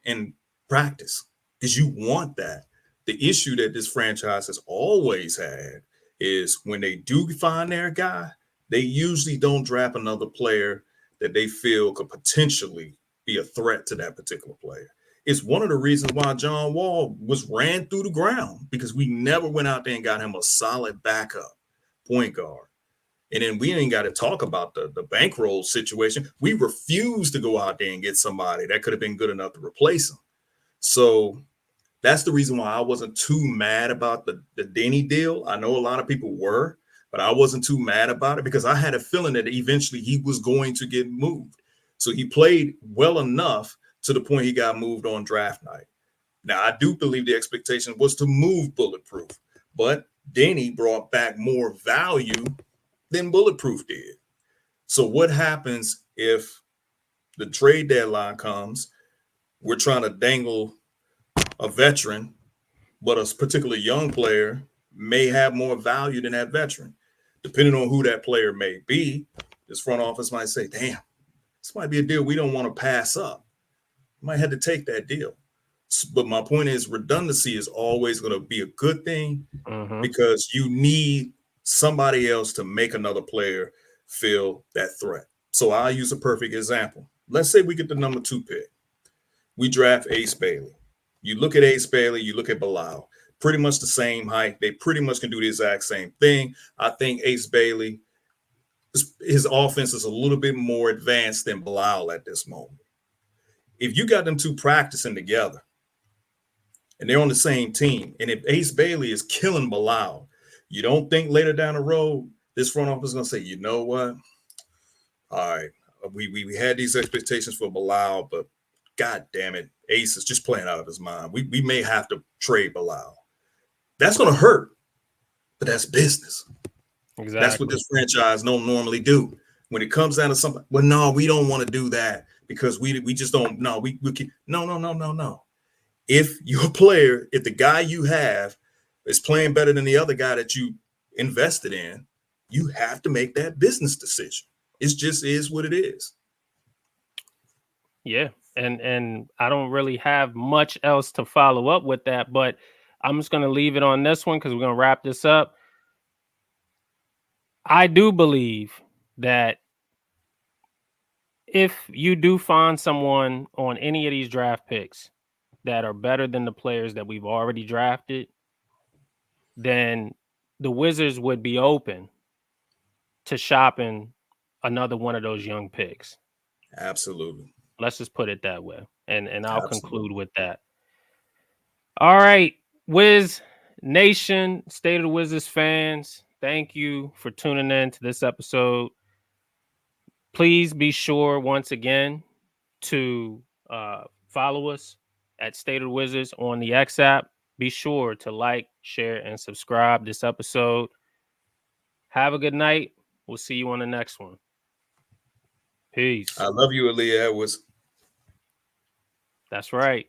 in practice because you want that. The issue that this franchise has always had is when they do find their guy, they usually don't draft another player that they feel could potentially be a threat to that particular player. It's one of the reasons why John Wall was ran through the ground, because we never went out there and got him a solid backup point guard. And then we ain't got to talk about the bankroll situation. We refused to go out there and get somebody that could have been good enough to replace him. So that's the reason why I wasn't too mad about the Denny deal. I know a lot of people were, but I wasn't too mad about it because I had a feeling that eventually he was going to get moved. So he played well enough to the point he got moved on draft night. Now, I do believe the expectation was to move Bulletproof, but Denny brought back more value than Bulletproof did. So what happens if the trade deadline comes? We're trying to dangle a veteran, but a particular young player may have more value than that veteran. Depending on who that player may be, this front office might say, damn, this might be a deal we don't want to pass up. You might have to take that deal. But my point is, redundancy is always going to be a good thing because you need somebody else to make another player feel that threat. So I'll use a perfect example. Let's say we get the number 2 pick. We draft Ace Bailey. You look at Ace Bailey, you look at Bilal, pretty much the same height. They pretty much can do the exact same thing. I think Ace Bailey, his offense is a little bit more advanced than Bilal at this moment. If you got them two practicing together and they're on the same team, and if Ace Bailey is killing Bilal, you don't think later down the road this front office is going to say, you know what? All right, we had these expectations for Bilal, but God damn it, Ace is just playing out of his mind. We may have to trade Bilal. That's going to hurt, but that's business. Exactly. That's what this franchise don't normally do. When it comes down to something, well, no, we don't want to do that because we just don't. No, we can, no. If your player, if the guy you have is playing better than the other guy that you invested in, you have to make that business decision. It just is what it is. Yeah. And I don't really have much else to follow up with that, but I'm just going to leave it on this one because we're going to wrap this up. I do believe that if you do find someone on any of these draft picks that are better than the players that we've already drafted, then the Wizards would be open to shopping another one of those young picks. Absolutely. Let's just put it that way. And I'll conclude with that. All right, Wiz Nation, State of the Wizards fans, thank you for tuning in to this episode. Please be sure once again to follow us at State of the Wizards on the X app. Be sure to like, share, and subscribe this episode. Have a good night. We'll see you on the next one. Peace. I love you, Aaliyah Edwards. That's right.